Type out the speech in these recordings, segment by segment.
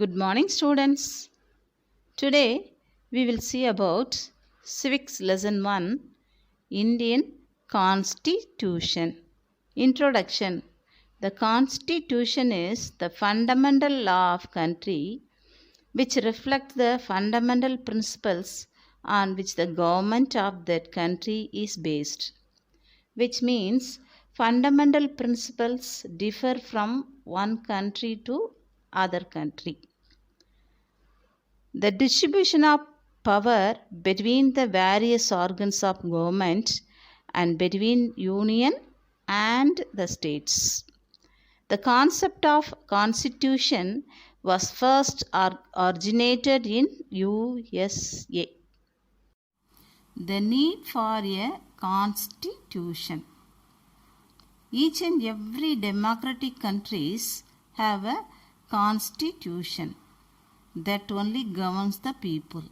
Good morning, students. Today we will see about Civics Lesson 1 Indian Constitution. Introduction. The Constitution is the fundamental law of country which reflects the fundamental principles on which the government of that country is based, which means fundamental principles differ from one country to other country. The distribution of power between the various organs of government and between union and the states. The concept of constitution was first originated in USA. The need for a constitution. Each and every democratic countries have a constitution that only governs the people.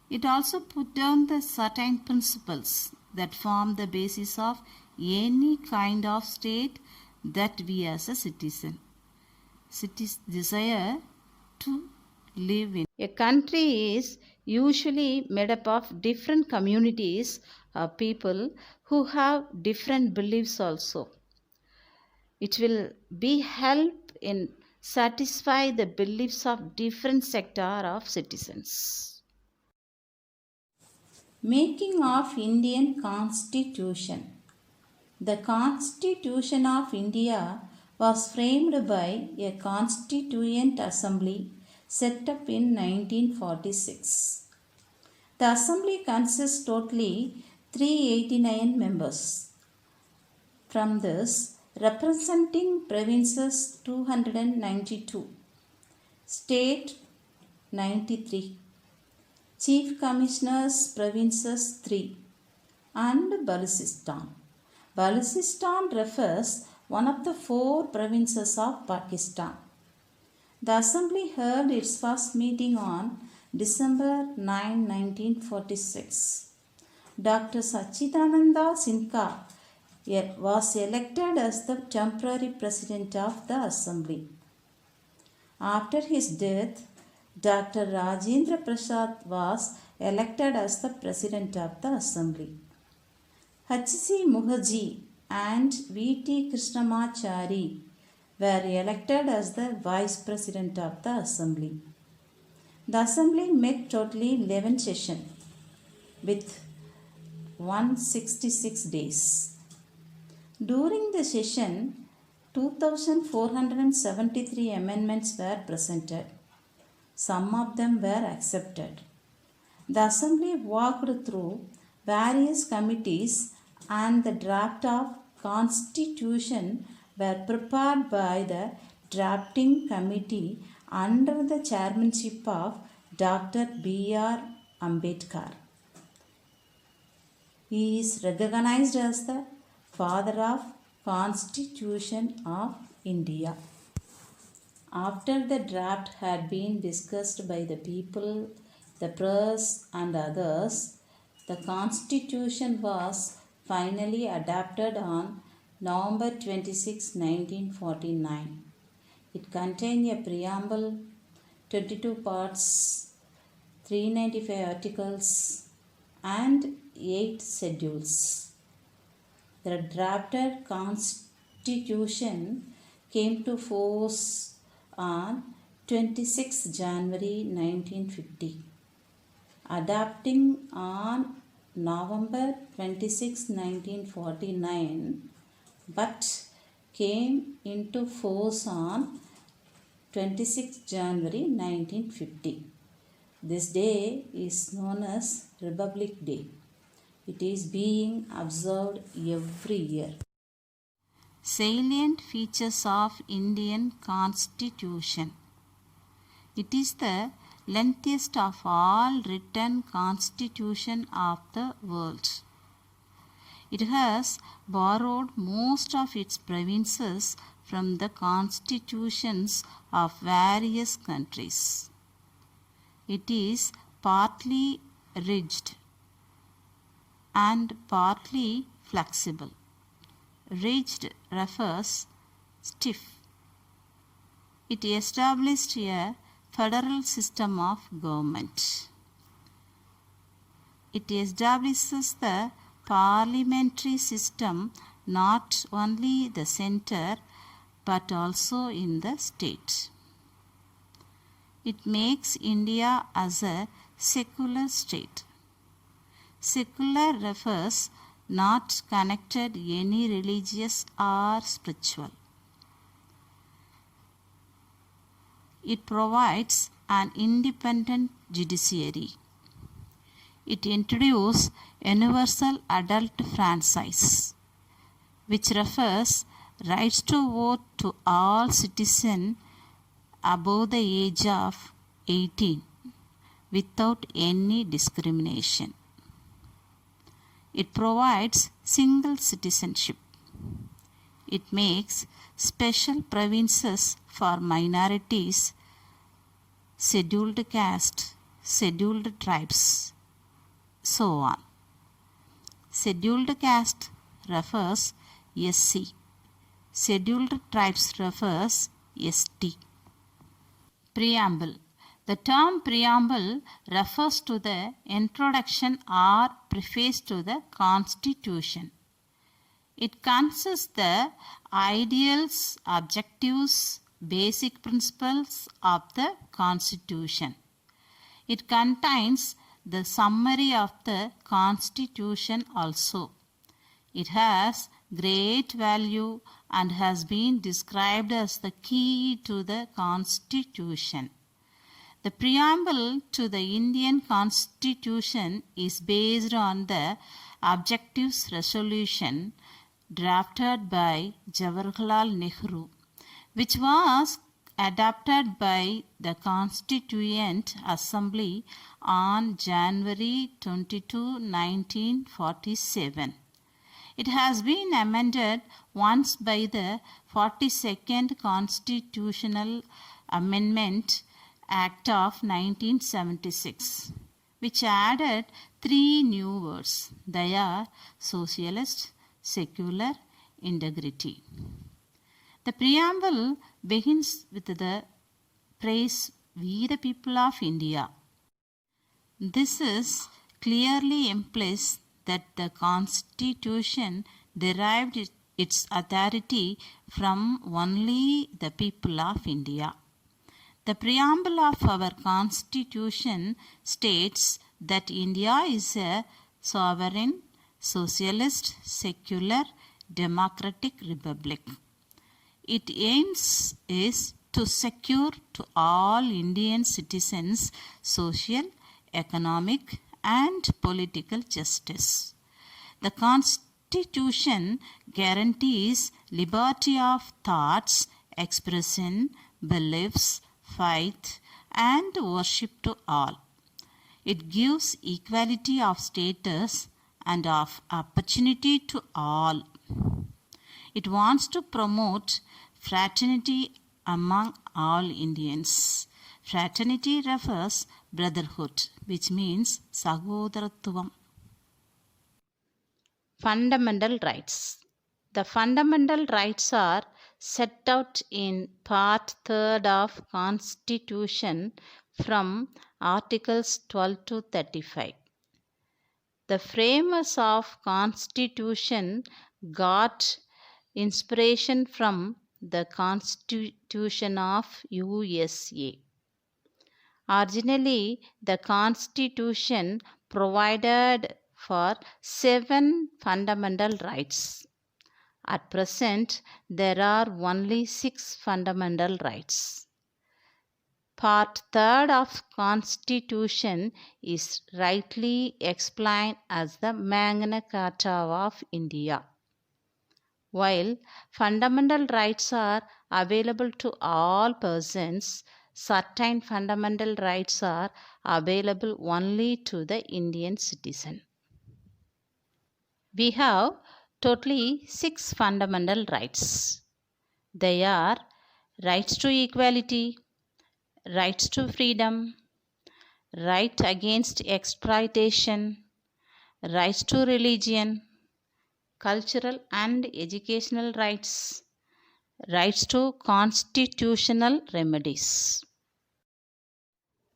It also put down the certain principles that form the basis of any kind of state that we as a citizen desire to live in. A country is usually made up of different communities of people who have different beliefs also. It will be help in satisfy the beliefs of different sector of citizens. Making of Indian Constitution. The Constitution of India was framed by a Constituent Assembly set up in 1946. The Assembly consists totally 389 members. From this, representing provinces 292, state 93, chief commissioners provinces 3, and Balochistan. Balochistan refers one of the 4 provinces of Pakistan. The assembly held its first meeting on December 9, 1946. Dr. Sachidananda Sinha was elected as the temporary president of the assembly. After his death, Dr. Rajendra Prasad was elected as the president of the assembly. H.C. Mukherjee and V.T. Krishnamachari were elected as the vice president of the assembly. The assembly met totally 11 sessions with 166 days. During the session, 2,473 amendments were presented. Some of them were accepted. The assembly walked through various committees and the draft of constitution were prepared by the drafting committee under the chairmanship of Dr. B.R. Ambedkar. He is recognized as the father of Constitution of India. After the draft had been discussed by the people, the press and others, the Constitution was finally adopted on November 26, 1949. It contained a preamble, 22 parts, 395 articles, and 8 schedules. The drafted Constitution came to force on 26 January 1950, adopting on November 26, 1949, but came into force on 26 January 1950. This day is known as Republic Day. It is being observed every year. Salient features of Indian Constitution. It is the lengthiest of all written constitution of the world. It has borrowed most of its provinces from the constitutions of various countries. It is partly rigid and partly flexible. Rigid refers stiff It established a federal system of government. It establishes the parliamentary system not only the center but also in the state. It makes India as a secular state. Secular refers not connected any religious or spiritual. It provides an independent judiciary. It introduced universal adult franchise, which refers rights to vote to all citizens above the age of 18 without any discrimination. It provides single citizenship. It makes special provinces for minorities, scheduled caste, scheduled tribes, so on. Scheduled caste refers SC. Scheduled tribes refers ST. Preamble. The term preamble refers to the introduction or preface to the Constitution. It consists the ideals, objectives, basic principles of the Constitution. It contains the summary of the Constitution also. It has great value and has been described as the key to the Constitution. The preamble to the Indian Constitution is based on the Objectives Resolution drafted by Jawaharlal Nehru, which was adopted by the Constituent Assembly on January 22, 1947. It has been amended once by the 42nd Constitutional Amendment Act of 1976, which added 3 new words. They are socialist, secular, integrity. The preamble begins with the phrase, "We the people of India." This is clearly implies that the Constitution derived its authority from only the people of India. The preamble of our Constitution states that India is a sovereign, socialist, secular, democratic republic. Its aims is to secure to all Indian citizens social, economic, and political justice. The Constitution guarantees liberty of thoughts, expression, beliefs, faith, and worship to all. It gives equality of status and of opportunity to all. It wants to promote fraternity among all Indians. Fraternity refers brotherhood, which means sagodharatvam. Fundamental rights. The fundamental rights are set out in Part 3 of Constitution from Articles 12 to 35. The framers of Constitution got inspiration from the Constitution of USA. Originally, the Constitution provided for 7 fundamental rights. At present, there are only 6 fundamental rights. Part 3 of Constitution is rightly explained as the Magna Carta of India. While fundamental rights are available to all persons, certain fundamental rights are available only to the Indian citizen. We have totally 6 fundamental rights. They are rights to equality, rights to freedom, right against exploitation, rights to religion, cultural and educational rights, Rights to constitutional remedies.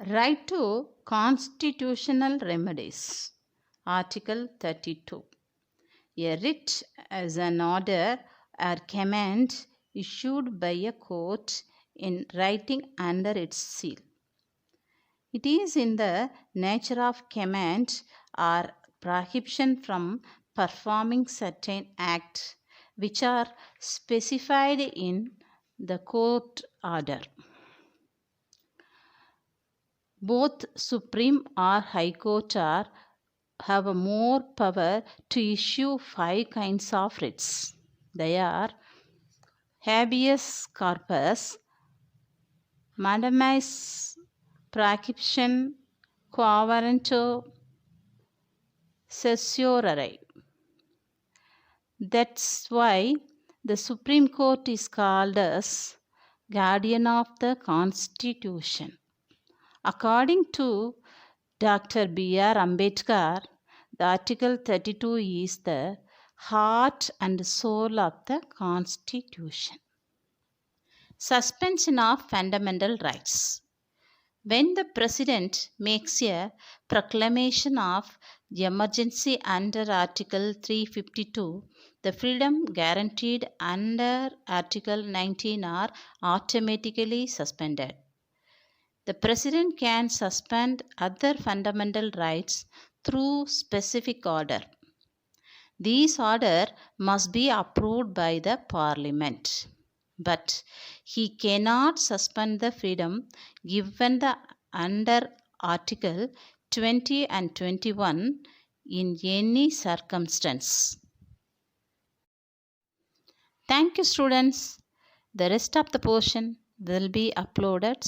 Right to constitutional remedies. Article 32. A writ is an order or command issued by a court in writing under its seal. It is in the nature of command or prohibition from performing certain acts which are specified in the court order. Both Supreme or High Court have more power to issue 5 kinds of writs. They are habeas corpus, mandamus, prohibition, quo warranto, certiorari. That's why the Supreme Court is called as guardian of the Constitution. According to Dr. B.R. Ambedkar, the Article 32 is the heart and soul of the Constitution. Suspension of fundamental rights. When the President makes a proclamation of emergency under Article 352, the freedom guaranteed under Article 19 are automatically suspended. The President can suspend other fundamental rights through specific order. These orders must be approved by the Parliament. But he cannot suspend the freedom given under Article 20 and 21 in any circumstance. Thank you, students. The rest of the portion will be uploaded